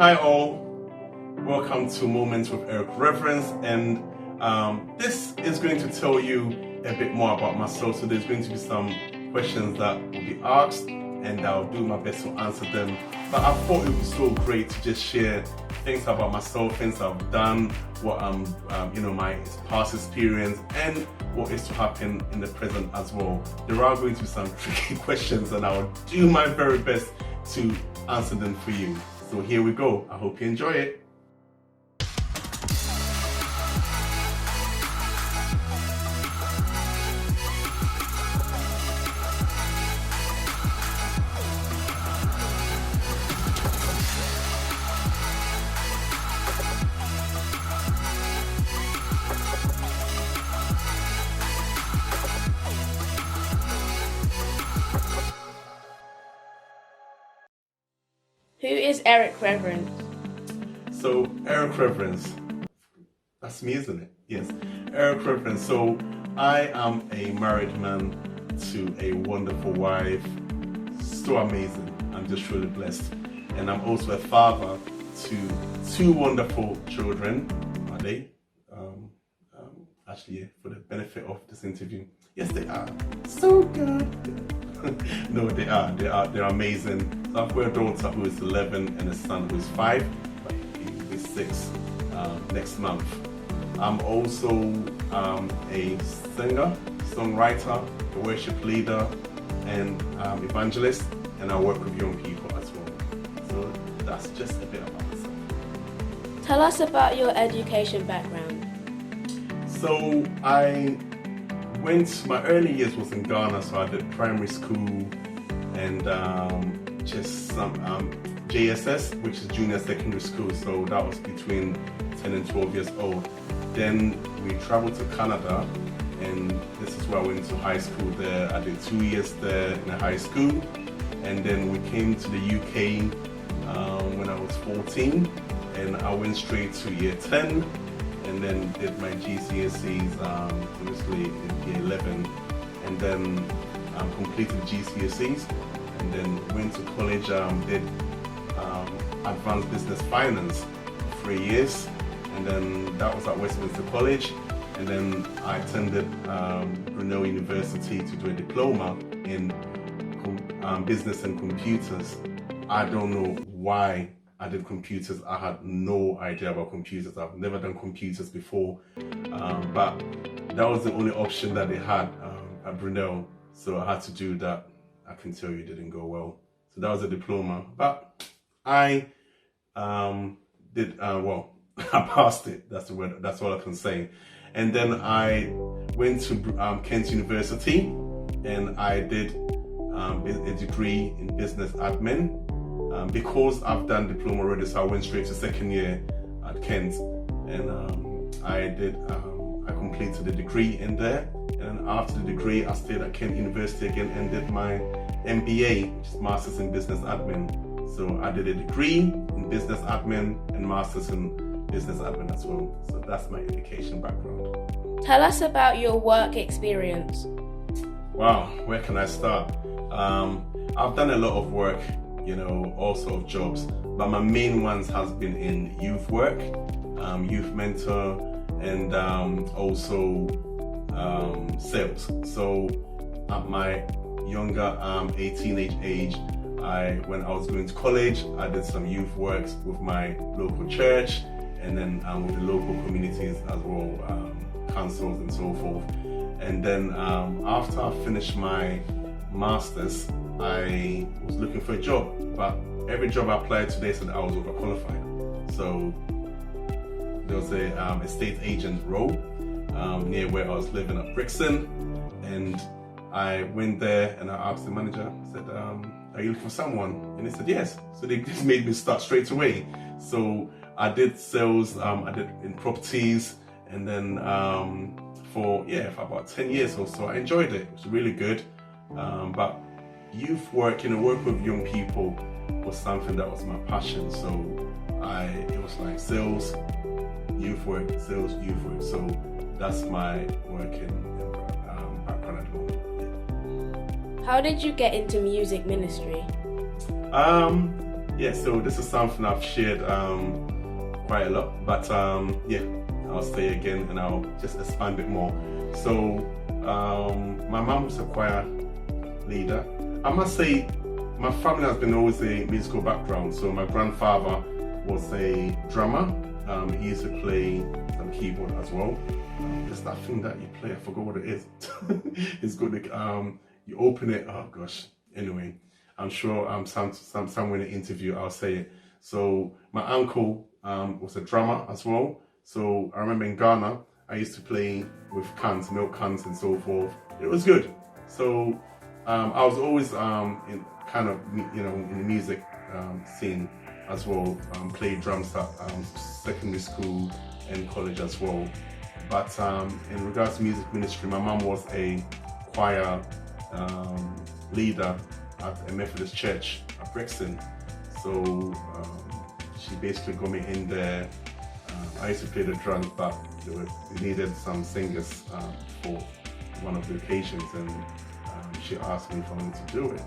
Hi all, welcome to Moments with Eric Reverence, and this is going to tell you a bit more about myself. So there's going to be some questions that will be asked and I'll do my best to answer them. But I thought it would be so great to just share things about myself, things I've done, what my past experience and what is to happen in the present as well. There are going to be some tricky questions and I'll do my very best to answer them for you. So here we go. I hope you enjoy it. Who is Eric Reverence? So Eric Reverence, that's me, isn't it? Yes, Eric Reverence. So I am a married man to a wonderful wife. So amazing. I'm just really blessed. And I'm also a father to two wonderful children. Are they? Actually, for the benefit of this interview, yes, they are. So good. No, they are. They're amazing. So I've got a daughter who is 11 and a son who is 5, but he will be 6 next month. I'm also a singer, songwriter, a worship leader, and evangelist, and I work with young people as well. So that's just a bit about myself. Tell us about your education background. So my early years was in Ghana, so I did primary school and just some JSS, which is junior secondary school, so that was between 10 and 12 years old. Then we traveled to Canada, and this is where I went to high school there. I did 2 years there in a high school, and then we came to the UK when I was 14, and I went straight to year 10, and then did my GCSEs obviously in year 11, and then completed GCSEs, and then went to college, did advanced business finance for 3 years, and then that was at Westminster College, and then I attended Brunel University to do a diploma in business and computers. I don't know why I did computers. I had no idea about computers. I've never done computers before, but that was the only option that they had at Brunel, so I had to do that. I can tell you it didn't go well. So that was a diploma, but I did well. I passed it. That's the word. That's all I can say. And then I went to Kent University, and I did a degree in business admin. Because I've done diploma already, so I went straight to second year at Kent, and I completed the degree in there. And after the degree, I stayed at Kent University again and did my MBA, which is Masters in Business Admin. So I did a degree in business admin and Masters in Business Admin as well. So that's my education background. Tell us about your work experience. Wow, where can I start? I've done a lot of work, all sorts of jobs, but my main ones has been in youth work, youth mentor, and also sales. So at my younger teenage age, when I was going to college, I did some youth works with my local church, and then with the local communities as well, councils and so forth. And then after I finished my masters, I was looking for a job, but every job I applied to, they said I was overqualified. So there was a estate agent role near where I was living at Brixton, and I went there and I asked the manager, I said, are you looking for someone? And they said yes. So they just made me start straight away. So I did sales, I did in properties, and then for about 10 years or so. I enjoyed it. It was really good. But youth work, work with young people was something that was my passion. So it was like sales, youth work, sales, youth work. So that's my working background at the moment. How did you get into music ministry? yeah, so this is something I've shared quite a lot, but yeah, I'll say again and I'll just expand a bit more. So my mom was a choir leader. I must say my family has been always a musical background. So my grandfather was a drummer. He used to play some keyboard as well. Just that thing that you play, I forgot what it is. It's good. You open it. Oh gosh. Anyway, I'm sure somewhere in the interview I'll say it. So my uncle was a drummer as well. So I remember in Ghana I used to play with cans, milk cans, and so forth. It was good. So I was always in kind of in the music scene as well. Played drums at secondary school and college as well. But in regards to music ministry, my mom was a choir leader at a Methodist church at Brixton. So she basically got me in there. I used to play the drums, but they needed some singers for one of the occasions, and she asked me if I wanted to do it.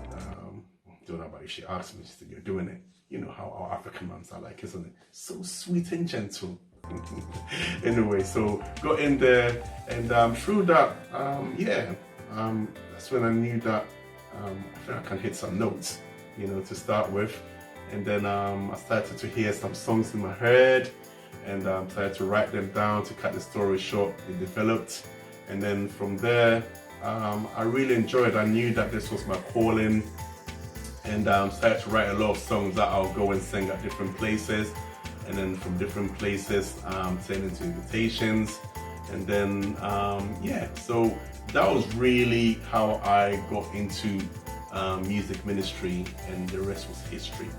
Don't know about if she asked me, she said, "You're doing it." You know how our African moms are like, isn't it? So sweet and gentle. Anyway, so got in there, and through that, that's when I knew that I think I can hit some notes, to start with. And then I started to hear some songs in my head, and started to write them down. To cut the story short, they developed, and then from there, I really enjoyed. I knew that this was my calling, and started to write a lot of songs that I'll go and sing at different places, and then from different places turn into invitations, and then so that was really how I got into music ministry, and the rest was history.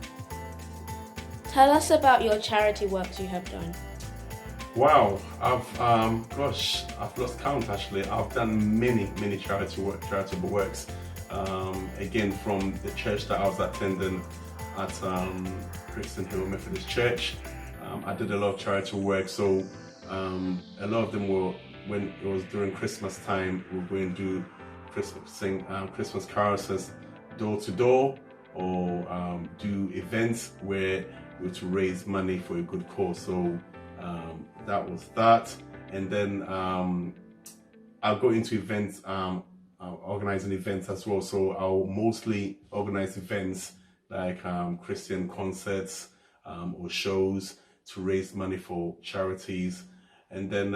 Tell us about your charity works you have done. Wow, I've lost count actually. I've done many charitable works. Again, from the church that I was attending at Brixton Hill Methodist Church, I did a lot of charitable work. So a lot of them were when it was during Christmas time. We were going to do Christmas carols door to door, or do events where we were to raise money for a good cause. So that was that, and then I'll go into events, organizing events as well. So I'll mostly organize events like Christian concerts or shows to raise money for charities. And then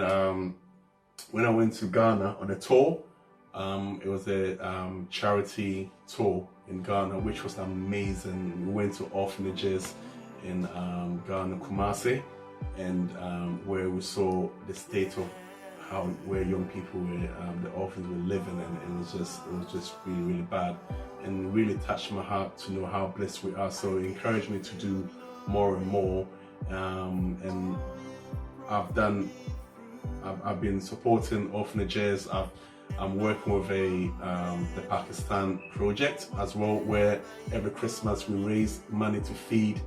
when I went to Ghana on a tour, it was a charity tour in Ghana, which was amazing. We went to orphanages in Ghana, Kumasi, and where we saw the state of where young people were, the orphans were living, and it was just really, really bad, and really touched my heart to know how blessed we are. So it encouraged me to do more and more, and I've been supporting orphanages. I'm working with the Pakistan project as well, where every Christmas we raise money to feed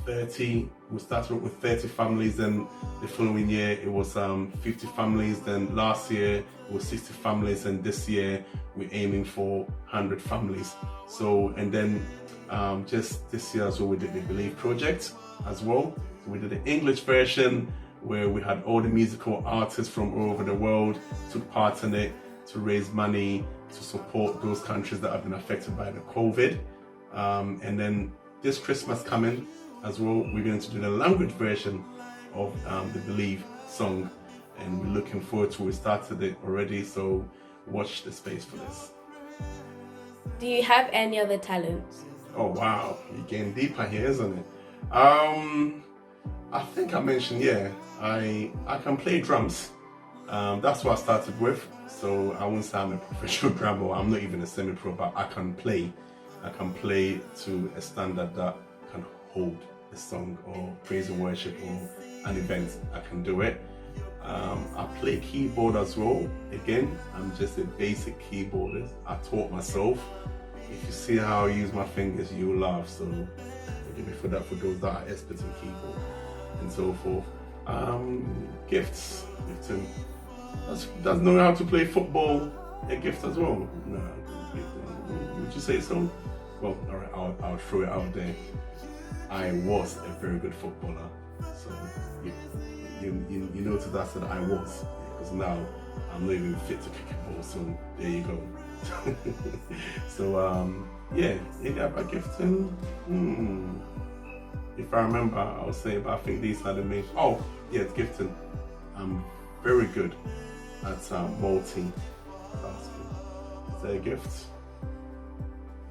30. We started with 30 families, and the following year it was 50 families. Then last year it was 60 families, and this year we're aiming for 100 families. So, and then just this year as well, we did the Believe project as well. So we did the English version, where we had all the musical artists from all over the world took part in it to raise money to support those countries that have been affected by the COVID. And then this Christmas coming as well, we're going to do the language version of the Believe song, and we're looking forward to it. We started it already, so watch the space for this. Do you have any other talents? Oh wow, you're getting deeper here, isn't it? I think I mentioned, I can play drums. That's what I started with. So I won't say I'm a professional drummer. I'm not even a semi-pro, but I can play. I can play to a standard that can hold a song or praise and worship or an event. I can do it. I play keyboard as well. Again, I'm just a basic keyboardist. I taught myself. If you see how I use my fingers, you'll laugh. So forgive me for that, for those that are experts in keyboard and so forth. Gifts. Does know how to play football a gift as well? No, would you say so? well, all right, I'll throw it out there. I was a very good footballer. So you notice I said I was, because now I'm not even fit to kick a ball. So there you go. So yeah, about gifting. If I remember, I'll say, but I think these are the main. Oh yeah, it's gifting. I'm very good at multitasking. Is that a gift?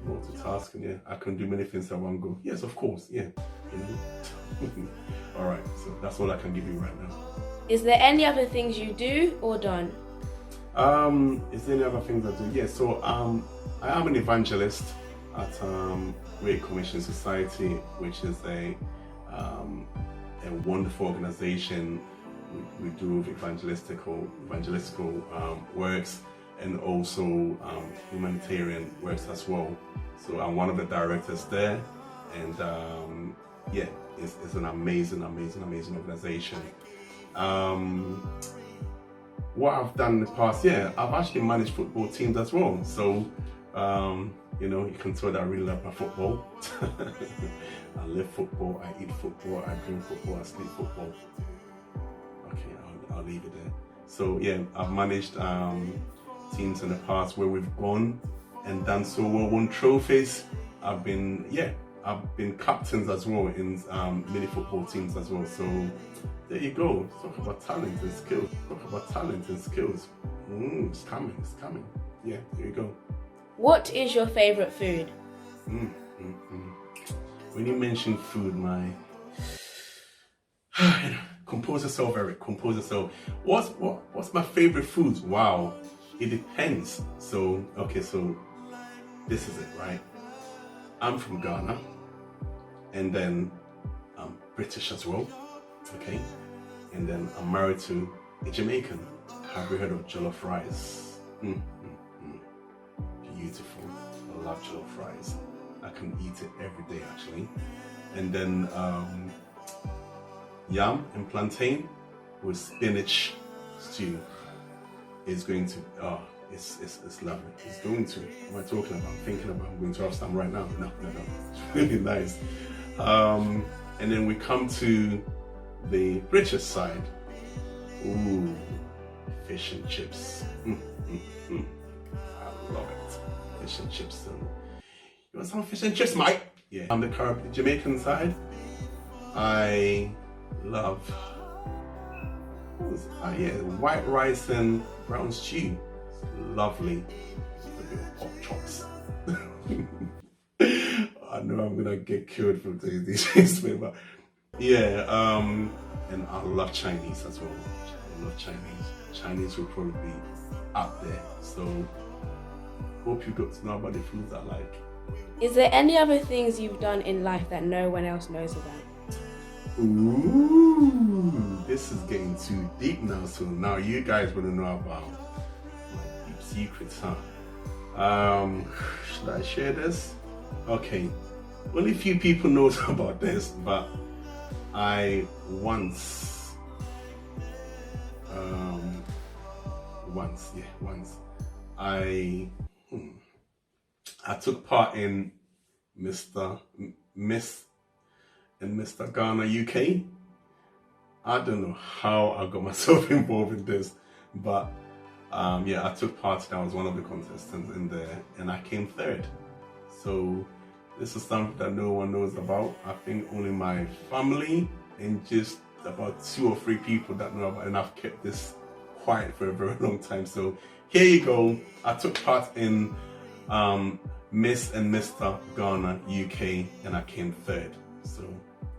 Multitasking, yeah. I can do many things at one go. Yes, of course, yeah. You know. All right, so that's all I can give you right now. Is there any other things you do or don't? Is there any other things I do? Yeah, so I am an evangelist at Great Commission Society, which is a wonderful organization. We do evangelistical works, and also humanitarian works as well. So I'm one of the directors there, and yeah, it's an amazing organization. What I've done in the past, yeah, I've actually managed football teams as well. So you know, you can tell that I really love my football. I live football, I eat football, I drink football, I sleep football. Okay, I'll leave it there. So yeah, I've managed teams in the past where we've gone and done so well, won trophies. I've been captains as well in many football teams as well. So there you go. Talk about talent and skills. It's coming. Yeah, there you go. What is your favorite food? When you mention food, my compose yourself, Eric. Compose yourself. What's my favorite food? Wow, it depends. So okay, so this is it, right? I'm from Ghana, and then I'm British as well. Okay, and then I'm married to a Jamaican. Have you heard of jollof rice? Beautiful. I love jollof rice. I can eat it every day actually. And then yam and plantain with spinach stew is going to it's lovely. It's going to, what am I talking about? Thinking about, I'm going to have some right now. No. It's really nice. And then we come to the British side. Ooh, fish and chips. I love it. Fish and chips. So, you want some fish and chips, mate? Yeah. On the Jamaican side, I love white rice and brown stew. It's lovely. A bit of pork chops. I know I'm gonna get killed from doing these things, but yeah. And I love Chinese as well. I love Chinese. Chinese will probably be up there. So hope you got to know about the foods I like. Is there any other things you've done in life that no one else knows about? Ooh, this is getting too deep now. So now you guys want to know about my deep secrets, huh? Should I share this? Okay, only few people know about this, but I once I took part in Miss Ghana UK. I don't know how I got myself involved in this, but yeah, I took part. I was one of the contestants in there, and I came third. So this is something that no one knows about. I think only my family and just about 2 or 3 people that know about it, and I've kept this quiet for a very long time. So here you go. I took part in Miss and Mr. Ghana UK, and I came third. So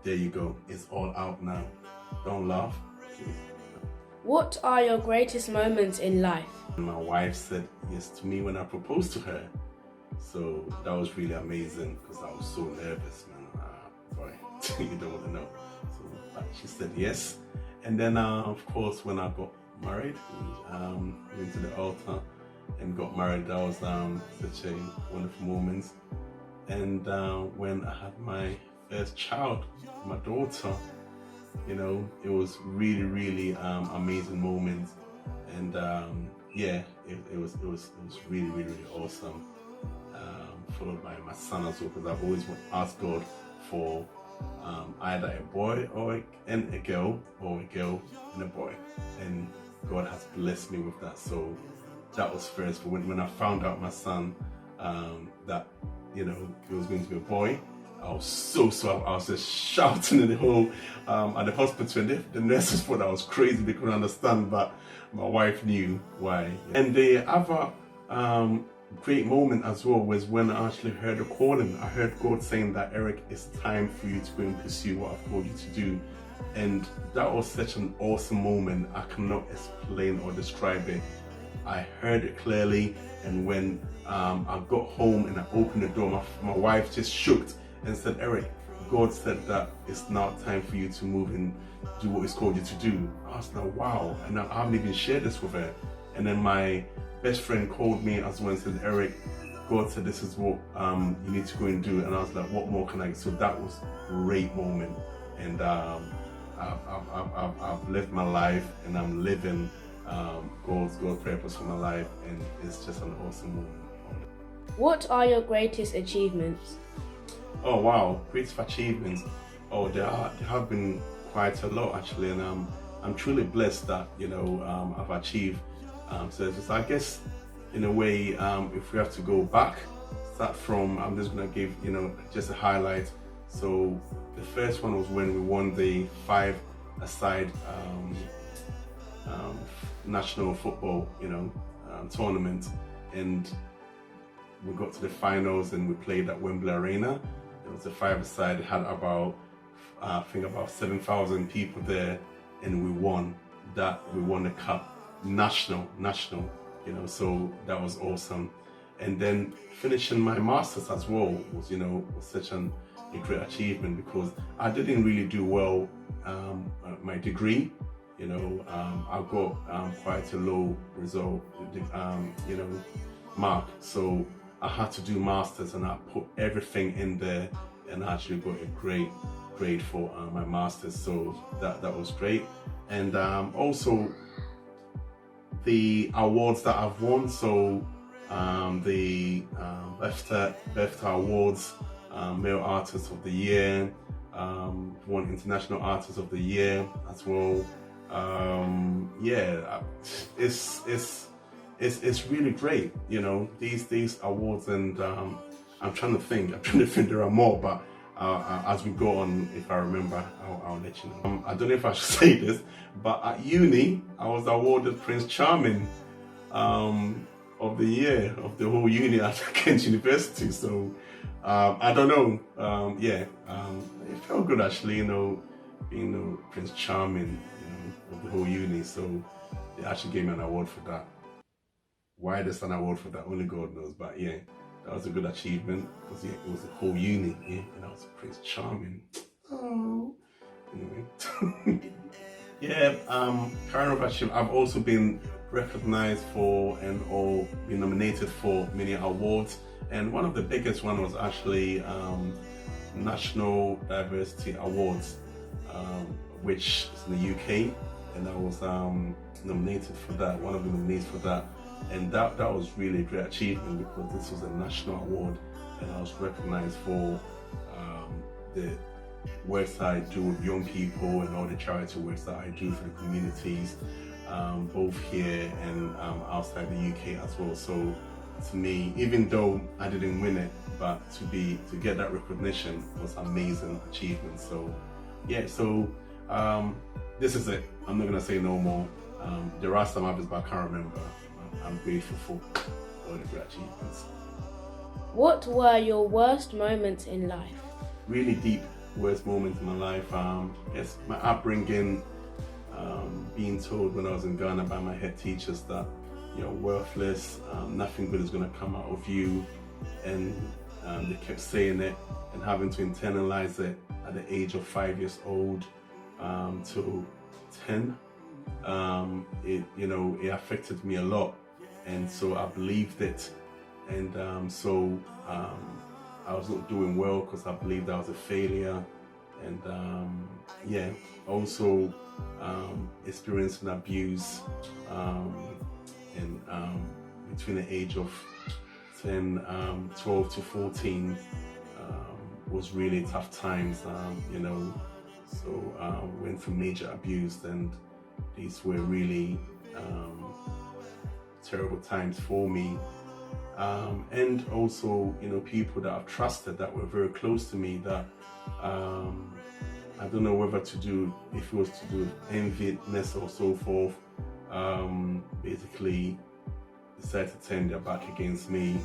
there you go. It's all out now. Don't laugh, please. What are your greatest moments in life? My wife said yes to me when I proposed to her. So that was really amazing because I was so nervous, man. Boy, you don't want to know. So she said yes. And then, of course, when I got married, went to the altar and got married. That was such a wonderful moment. And when I had my first child, my daughter, you know, it was really amazing moment. And yeah, it was really awesome. followed by my son as well, because I've always asked God for either a boy and a girl, or a girl and a boy, and God has blessed me with that. So that was first. But when I found out my son, that it was going to be a boy, I was I was just shouting in the whole at the hospital, and the nurses thought I was crazy. They couldn't understand, but my wife knew why. And the other great moment as well was when I actually heard the calling. I heard God saying that, Eric, it's time for you to go and pursue what I've called you to do. And that was such an awesome moment. I cannot explain or describe it. I heard it clearly, and when I got home and I opened the door, my wife just shook and said, Eric, God said that it's now time for you to move and do what He's called you to do. I was like, wow. And I haven't even shared this with her. And then my best friend called me as well and said, Eric, God said this is what you need to go and do. And I was like, what more can I do? So that was a great moment. And I've lived my life, and I'm living God's purpose for my life, and it's just an awesome moment. What are your greatest achievements? Oh wow, greatest achievements. Oh, there have been quite a lot actually, and I'm truly blessed that I've achieved. So I guess in a way, if we have to go back, start from, I'm just gonna give just a highlight. So the first one was when we won the 5-a-side national football tournament, and we got to the finals, and we played at Wembley Arena. It was a 5-a-side. It had about I think about 7,000 people there, and we won that. We won the cup, national. So that was awesome. And then finishing my masters as well was such a great achievement, because I didn't really do well at my degree. I got quite a low result, mark. So I had to do masters, and I put everything in there, and I actually got a great grade for my masters. So that was great. And also the awards that I've won. So the BIFTA Awards, Male Artist of the Year, won International Artist of the Year as well. It's really great, these awards, and I'm trying to think there are more, but as we go on, if I remember, I'll let you know. I don't know if I should say this, but at uni, I was awarded Prince Charming of the year of the whole uni at Kent University. So I don't know. It felt good actually, being Prince Charming, of the whole uni. So they actually gave me an award for that. Why there's an award for that, only God knows. But yeah, that was a good achievement, because it was the whole uni, and I was Prince Charming. Oh, anyway. Kind of achievement. I've also been recognized for or been nominated for many awards, and one of the biggest one was actually National Diversity Awards, which is in the UK, and I was nominated for that. One of the nominees for that. And that was really a great achievement, because this was a national award, and I was recognized for the works that I do with young people, and all the charity works that I do for the communities, both here and outside the UK as well. So to me, even though I didn't win it, but to get that recognition was an amazing achievement. So yeah, this is it. I'm not gonna say no more. There are some others, but I can't remember. I'm grateful for all the great achievements. What were your worst moments in life? Really deep worst moments in my life. Yes, my upbringing, being told when I was in Ghana by my head teachers that you're worthless, nothing good is going to come out of you, and they kept saying it, and having to internalize it at the age of 5 years old to 10. It affected me a lot, and so I believed it, and I was not doing well because I believed I was a failure, and also experiencing abuse, and between the age of 12 to 14 was really tough times, you know. So went through major abuse, and these were really terrible times for me. And also, you know, people that I've trusted that were very close to me that I don't know whether to do, if it was to do enviness or so forth, basically decided to turn their back against me.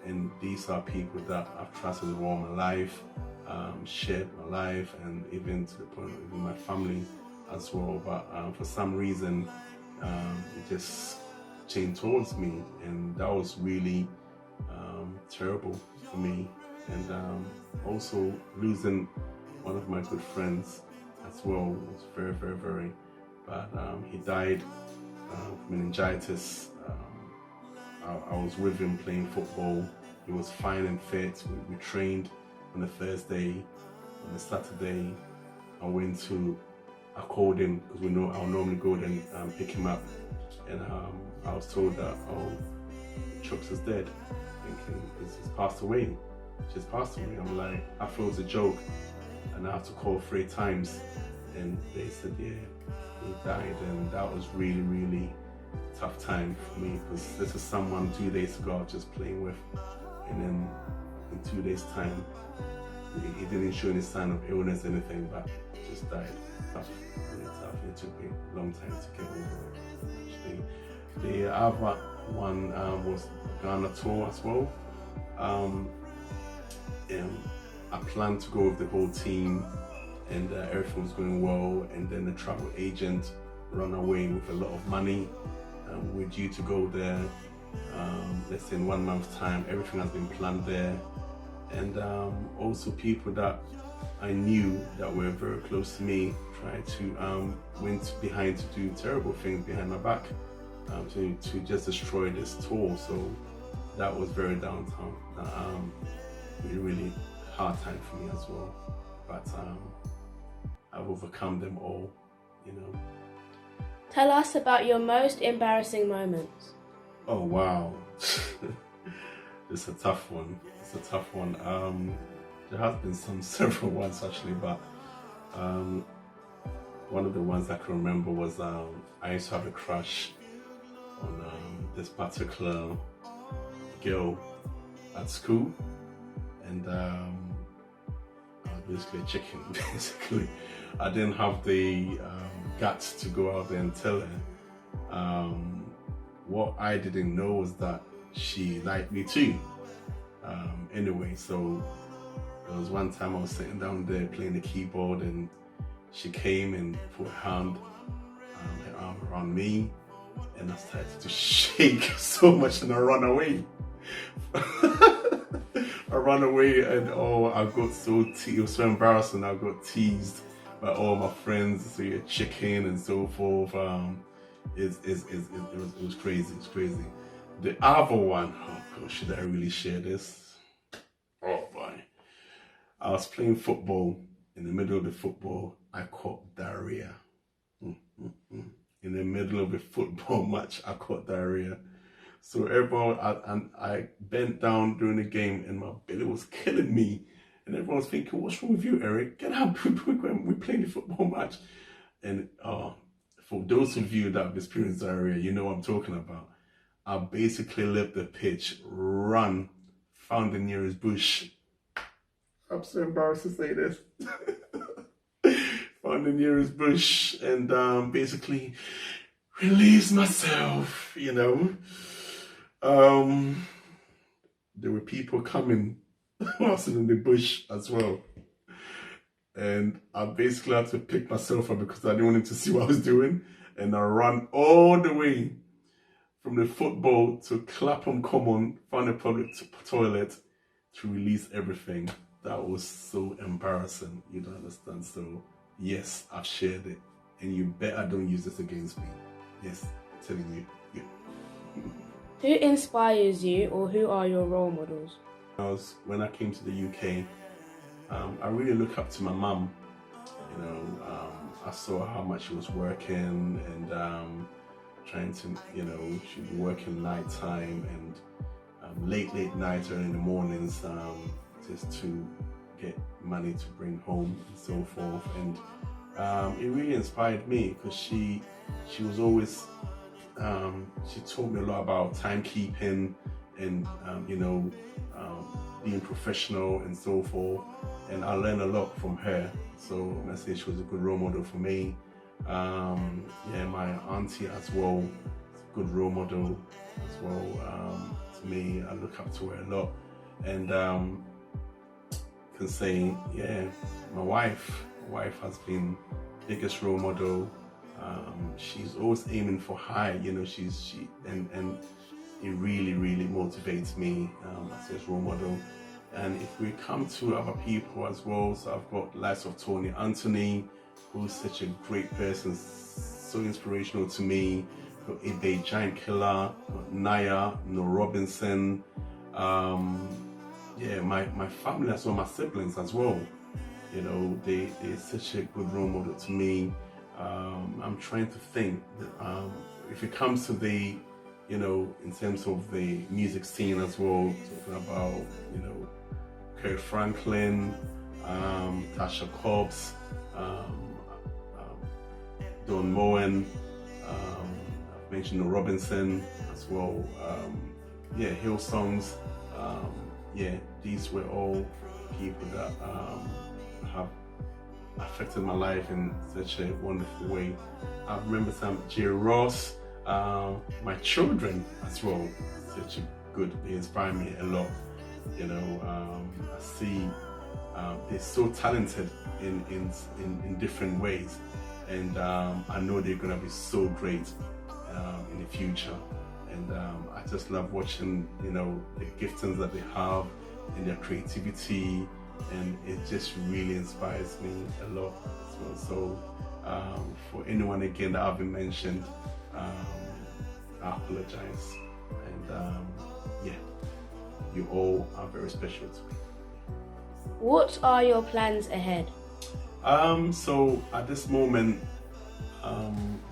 And these are people that I've trusted with all my life, shared my life, and even to the point of even my family as well. But for some reason, it just changed towards me, and that was really terrible for me. And also losing one of my good friends as well was very, very, very bad. He died of meningitis. I was with him playing football. He was fine and fit. We trained on the Thursday. On the Saturday, I called him because I'll normally go there and pick him up. And I was told that, oh, Chucks is dead. Thinking, he's passed away. She's passed away. I'm like, I thought it was a joke. And I had to call 3 times. And they said, yeah, he died. And that was really, really tough time for me, because this is someone 2 days ago I was just playing with, and then in 2 days time he didn't show any sign of illness or anything, but just died. Tough, really tough. It took me a long time to get over it, actually. The other one was Ghana tour as well. I planned to go with the whole team, and everything was going well, and then the travel agent ran away with a lot of money. We're due to go there, let's say in 1 month's time. Everything has been planned there. And also people that I knew that were very close to me tried to went behind to do terrible things behind my back, to just destroy this tour. So that was very downtown. Really hard time for me as well. But I've overcome them all, you know. Tell us about your most embarrassing moments. Oh wow, it's a tough one. There has been several ones actually, but one of the ones I can remember was I used to have a crush on this particular girl at school, and I was basically a chicken. Basically, I didn't have the guts to go out there and tell her. What I didn't know was that she liked me too. Anyway, so there was one time I was sitting down there playing the keyboard, and she came and put her arm around me, and I started to shake so much, and I ran away. I ran away, and I got it was so embarrassing. I got teased by all my friends, so you're chicken and so forth. It was crazy. It's crazy. The other one, oh gosh, should I really share this? Oh boy. I was playing football. In the middle of the football, I caught diarrhea. In the middle of a football match, I caught diarrhea. So everyone, I bent down during the game, and my belly was killing me. And everyone was thinking, what's wrong with you, Eric? Get up, we're playing a football match. And for those of you that have experienced diarrhea, you know what I'm talking about. I basically left the pitch, run, found the nearest bush. I'm so embarrassed to say this. Found the nearest bush, and basically released myself, you know. There were people coming whilst in the bush as well. And I basically had to pick myself up because I didn't want him to see what I was doing. And I ran all the way from the football to Clapham Common, found a public toilet to release everything. That was so embarrassing, you don't understand. So yes, I've shared it. And you better don't use this against me. Yes, I'm telling you. Yeah. Who inspires you, or who are your role models? When I came to the UK, I really look up to my mum. You know, I saw how much she was working, and trying to, you know, she'd be working night time, and late night or in the mornings, just to get money to bring home and so forth. And it really inspired me because she was always, she taught me a lot about timekeeping and being professional and so forth, and I learned a lot from her. So I say she was a good role model for me. My auntie as well, good role model as well to me. I look up to her a lot, and can say, my wife has been biggest role model. She's always aiming for high, and it really motivates me as a role model. And if we come to other people as well, so I've got the likes of Tony Anthony, who's such a great person, so inspirational to me. Got Ibe Giant Killer, got Naya, No Robinson, my family as well, my siblings as well. They're such a good role model to me. I'm trying to think that, if it comes to the, in terms of the music scene as well, talking about, Kurt Franklin, Tasha Cobbs, Don Moen, I've mentioned No Robinson as well, Hillsongs, these were all people that have affected my life in such a wonderful way. I remember some J. Ross, my children as well, such a good, they inspire me a lot. I see they're so talented in different ways, and I know they're gonna be so great in the future. And I just love watching, the giftings that they have and their creativity, and it just really inspires me a lot as well. So for anyone again that I haven't mentioned, I apologize, and you all are very special to me. What are your plans ahead? So at this moment,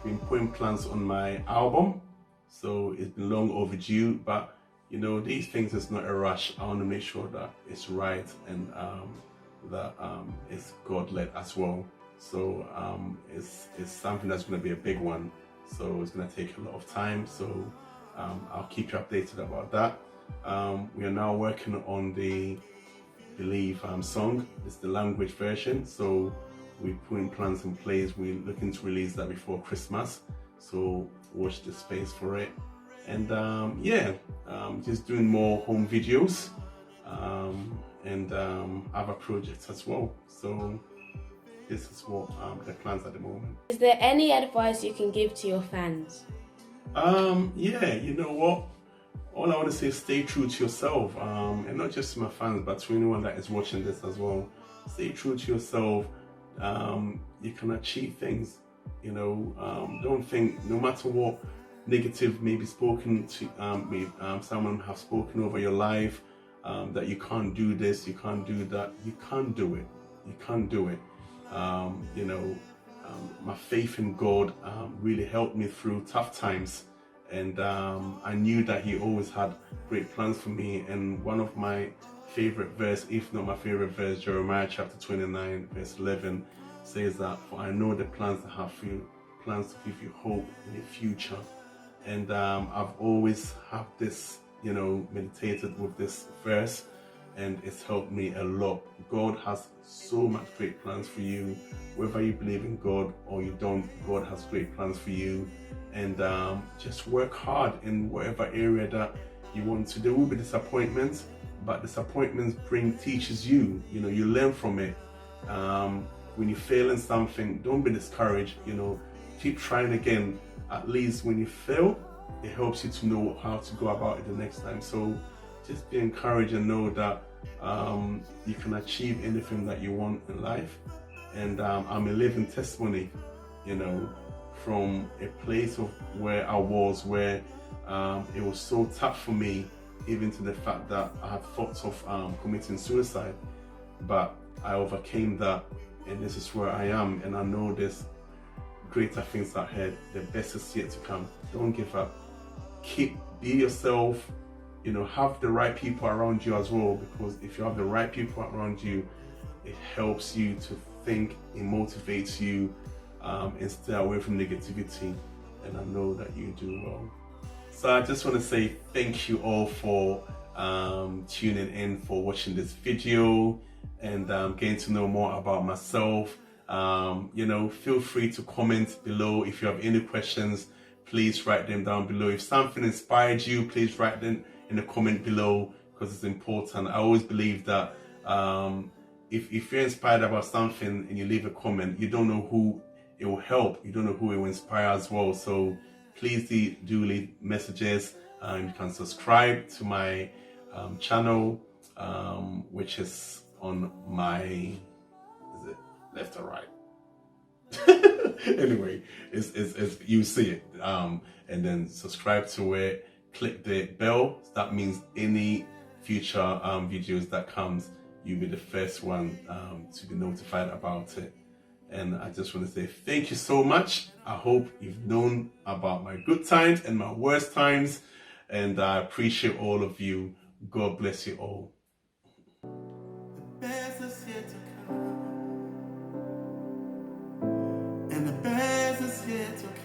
been putting plans on my album. So it's been long overdue, but these things, is not a rush. I want to make sure that it's right, and that it's God-led as well. So it's something that's going to be a big one. So it's going to take a lot of time. So I'll keep you updated about that. We are now working on the Believe song. It's the language version. So we're putting plans in place. We're looking to release that before Christmas. So watch the space for it. And just doing more home videos and other projects as well. So this is what the plans at the moment. Is there any advice you can give to your fans? You know what? All I want to say is stay true to yourself, and not just to my fans, but to anyone that is watching this as well. Stay true to yourself. You can achieve things. Don't think, no matter what negative may be spoken to, someone have spoken over your life, that you can't do this, you can't do that. You can't do it. You can't do it. My faith in God really helped me through tough times. And I knew that He always had great plans for me. And one of my favorite verse, if not my favorite verse, Jeremiah chapter 29, verse 11, says that, "For I know the plans I have for you, plans to give you hope in the future." And I've always had this, meditated with this verse, and it's helped me a lot. God has so much great plans for you. Whether you believe in God or you don't, God has great plans for you. And just work hard in whatever area that you want to. There will be disappointments, but disappointments teaches you. You learn from it. When you fail in something, don't be discouraged. Keep trying again. At least when you fail, it helps you to know how to go about it the next time. So just be encouraged and know that you can achieve anything that you want in life. And I'm a living testimony, from a place of where I was, where it was so tough for me, even to the fact that I had thoughts of committing suicide. But I overcame that, and this is where I am, and I know there's greater things ahead. The best is yet to come. Don't give up. Be yourself, have the right people around you as well, because if you have the right people around you, it helps you to think, it motivates you, and stay away from negativity. And I know that you do well. So I just want to say thank you all for tuning in, for watching this video, and getting to know more about myself. Feel free to comment below. If you have any questions, please write them down below. If something inspired you, please write them in the comment below, because it's important. I always believe that if you're inspired about something and you leave a comment, you don't know who it will help. You don't know who it will inspire as well. So please do leave messages. You can subscribe to my channel, which is on my, is it left or right? Anyway, it's you see it, and then subscribe to it. Click the bell. That means any future videos that comes, you'll be the first one to be notified about it. And I just want to say thank you so much. I hope you've known about my good times and my worst times, and I appreciate all of you. God bless you all. The best is yet to come, and the best is yet to come.